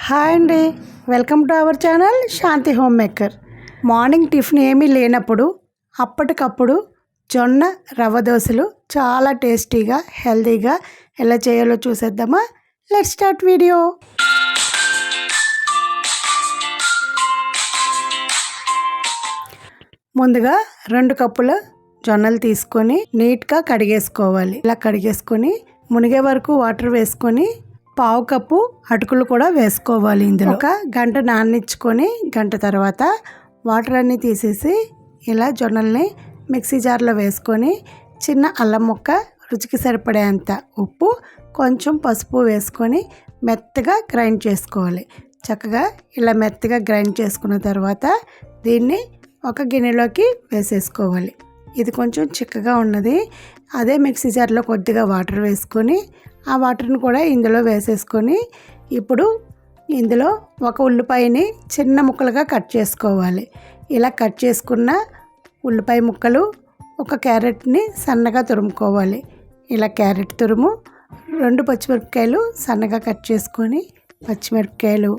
Hi అండి, welcome to our channel Shanti home maker. Morning tiffin ఏమీ లేనప్పుడు అప్పటికప్పుడు జొన్న రవ్వ దోశలు చాలా టేస్టీగా హెల్తీగా ఎలా చేయాలో చూసేద్దామా? Let's start video. ముందుగా 2 కప్పుల జొన్నలు తీసుకొని నీట్గా కడిగేసుకోవాలి. ఇలా కడిగేసుకొని మునిగే వరకు వాటర్ వేసుకొని పావు కప్పు అటుకులు కూడా వేసుకోవాలి. ఇందులో ఒక గంట నాననిచ్చుకొని గంట తర్వాత వాటర్ అన్నీ తీసేసి ఇలా జొన్నల్ని మిక్సీ జార్లో వేసుకొని చిన్న అల్లం ముక్క, రుచికి సరిపడేంత ఉప్పు, కొంచెం పసుపు వేసుకొని మెత్తగా గ్రైండ్ చేసుకోవాలి. చక్కగా ఇలా మెత్తగా గ్రైండ్ చేసుకున్న తర్వాత దీన్ని ఒక గిన్నెలోకి వేసేసుకోవాలి. ఇది కొంచెం చిక్కగా ఉన్నది. అదే మిక్సీ జార్లో కొద్దిగా వాటర్ వేసుకొని ఆ వాటర్ని కూడా ఇందులో వేసేసుకొని ఇప్పుడు ఇందులో ఒక ఉల్లిపాయని చిన్న ముక్కలుగా కట్ చేసుకోవాలి. ఇలా కట్ చేసుకున్న ఉల్లిపాయ ముక్కలు, ఒక క్యారెట్ని సన్నగా తురుముకోవాలి. ఇలా క్యారెట్ తురుము, 2 పచ్చిమిరపకాయలు సన్నగా కట్ చేసుకొని పచ్చిమిరపకాయలు,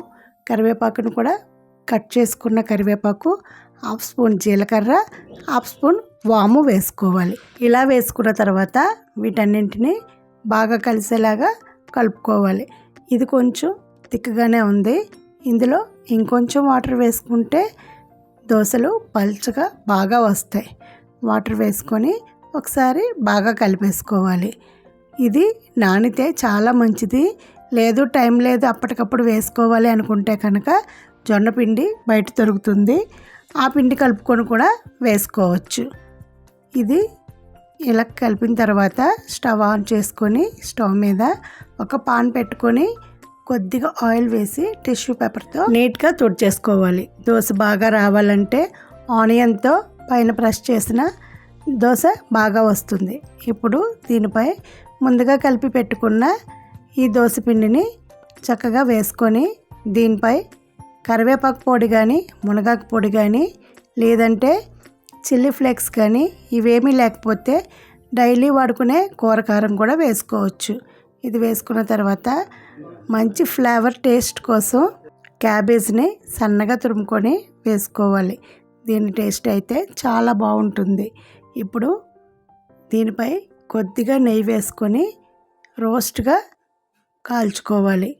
కరివేపాకును కూడా కట్ చేసుకున్న కరివేపాకు, 1/2 స్పూన్ జీలకర్ర, 1/2 స్పూన్ వాము వేసుకోవాలి. ఇలా వేసుకున్న తర్వాత వీటన్నింటినీ బాగా కలిసేలాగా కలుపుకోవాలి. ఇది కొంచెం తిక్కగానే ఉంది. ఇందులో ఇంకొంచెం వాటర్ వేసుకుంటే దోశలు పల్చగా బాగా వస్తాయి. వాటర్ వేసుకొని ఒకసారి బాగా కలిపేసుకోవాలి. ఇది నానితే చాలా మంచిది. లేదు టైం లేదు అప్పటికప్పుడు వేసుకోవాలి అనుకుంటే కనుక జొన్న పిండి బయట దొరుకుతుంది, ఆ పిండి కలుపుకొని కూడా వేసుకోవచ్చు. ఇది ఇలా కలిపిన తర్వాత స్టవ్ ఆన్ చేసుకొని స్టవ్ మీద ఒక పాన్ పెట్టుకొని కొద్దిగా ఆయిల్ వేసి టిష్యూ పేపర్తో నీట్గా తుడిచేసుకోవాలి. దోశ బాగా రావాలంటే ఆనియన్తో పైన ప్రెస్ చేసిన దోశ బాగా వస్తుంది. ఇప్పుడు దీనిపై ముందుగా కలిపి పెట్టుకున్న ఈ దోశ పిండిని చక్కగా వేసుకొని దీనిపై కరివేపాకు పొడి కానీ, మునగాకు పొడి కానీ, లేదంటే చిల్లీ ఫ్లేక్స్ కానీ, ఇవేమీ లేకపోతే డైలీ వాడుకునే కూరకారం కూడా వేసుకోవచ్చు. ఇది వేసుకున్న తర్వాత మంచి ఫ్లేవర్ టేస్ట్ కోసం క్యాబేజ్ని సన్నగా తురుముకొని వేసుకోవాలి. దీని టేస్ట్ అయితే చాలా బాగుంటుంది. ఇప్పుడు దీనిపై కొద్దిగా నెయ్యి వేసుకొని రోస్ట్గా కాల్చుకోవాలి.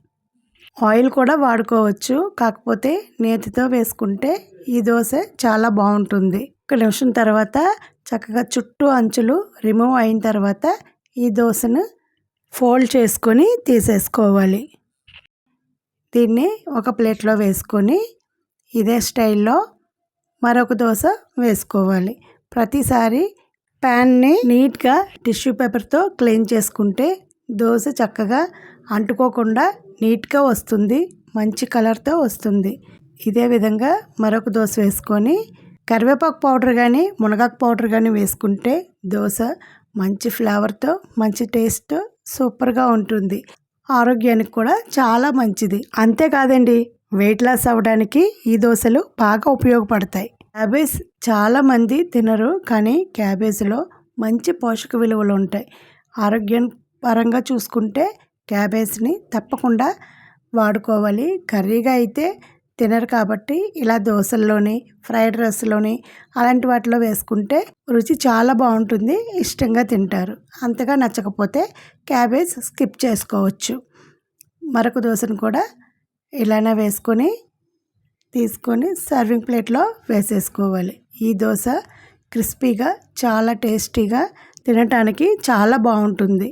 ఆయిల్ కూడా వాడుకోవచ్చు, కాకపోతే నేతితో వేసుకుంటే ఈ దోశ చాలా బాగుంటుంది. 1 నిమిషం తర్వాత చక్కగా చుట్టూ అంచులు రిమూవ్ అయిన తర్వాత ఈ దోశను ఫోల్డ్ చేసుకొని తీసేసుకోవాలి. దీన్ని ఒక ప్లేట్లో వేసుకొని ఇదే స్టైల్లో మరొక దోశ వేసుకోవాలి. ప్రతిసారి ప్యాన్ని నీట్గా టిష్యూ పేపర్తో క్లీన్ చేసుకుంటే దోశ చక్కగా అంటుకోకుండా నీట్గా వస్తుంది, మంచి కలర్తో వస్తుంది. ఇదే విధంగా మరొక దోశ వేసుకొని కరివేపాకు పౌడర్ కానీ, మునగాకు పౌడర్ కానీ వేసుకుంటే దోశ మంచి ఫ్లేవర్తో, మంచి టేస్ట్ సూపర్గా ఉంటుంది. ఆరోగ్యానికి కూడా చాలా మంచిది. అంతేకాదండి, వెయిట్ లాస్ అవ్వడానికి ఈ దోశలు బాగా ఉపయోగపడతాయి. క్యాబేజ్ చాలామంది తినరు, కానీ క్యాబేజ్లో మంచి పోషక విలువలు ఉంటాయి. ఆరోగ్యం పరంగా చూసుకుంటే క్యాబేజ్ని తప్పకుండా వాడుకోవాలి. కర్రీగా అయితే తినరు కాబట్టి ఇలా దోశల్లోని, ఫ్రైడ్ రైస్లోని అలాంటి వాటిలో వేసుకుంటే రుచి చాలా బాగుంటుంది, ఇష్టంగా తింటారు. అంతగా నచ్చకపోతే క్యాబేజ్ స్కిప్ చేసుకోవచ్చు. మరొక దోశను కూడా ఇలానే వేసుకొని తీసుకొని సర్వింగ్ ప్లేట్లో వేసేసుకోవాలి. ఈ దోశ క్రిస్పీగా చాలా టేస్టీగా తినటానికి చాలా బాగుంటుంది.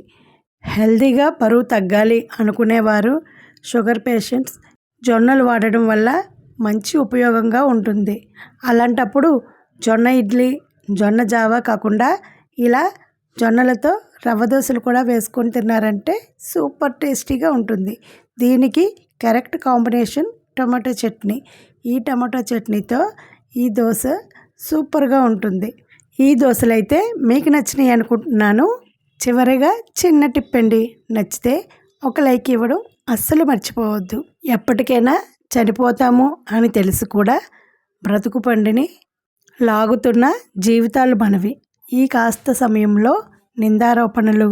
హెల్తీగా బరువు తగ్గాలి అనుకునేవారు, షుగర్ పేషెంట్స్ జొన్నలు వాడడం వల్ల మంచి ఉపయోగంగా ఉంటుంది. అలాంటప్పుడు జొన్న ఇడ్లీ, జొన్న జావా కాకుండా ఇలా జొన్నలతో రవ్వ దోశలు కూడా వేసుకొని తిన్నారంటే సూపర్ టేస్టీగా ఉంటుంది. దీనికి కరెక్ట్ కాంబినేషన్ టమాటో చట్నీ. ఈ టమాటో చట్నీతో ఈ దోశ సూపర్గా ఉంటుంది. ఈ దోశలు అయితే మీకు నచ్చినాయి అనుకుంటున్నాను. చివరిగా చిన్న టిప్ అండి, నచ్చితే ఒక లైక్ ఇవ్వడం అస్సలు మర్చిపోవద్దు. ఎప్పటికైనా చనిపోతాము అని తెలిసి కూడా బ్రతుకు పండిని లాగుతున్న జీవితాలు మనవి. ఈ కాస్త సమయంలో నిందారోపణలు,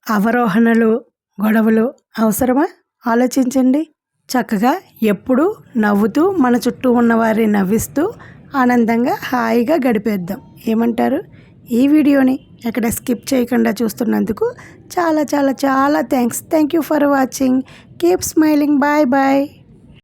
అవరోహణలు, గొడవలు అవసరమా? ఆలోచించండి. చక్కగా ఎప్పుడు నవ్వుతూ మన చుట్టూ ఉన్న వారిని నవ్విస్తూ ఆనందంగా హాయిగా గడిపేద్దాం. ఏమంటారు? ఈ వీడియోని ఎక్కడ స్కిప్ చేయకుండా చూస్తున్నందుకు చాలా చాలా చాలా thanks. Thank you for watching. Keep smiling. Bye bye.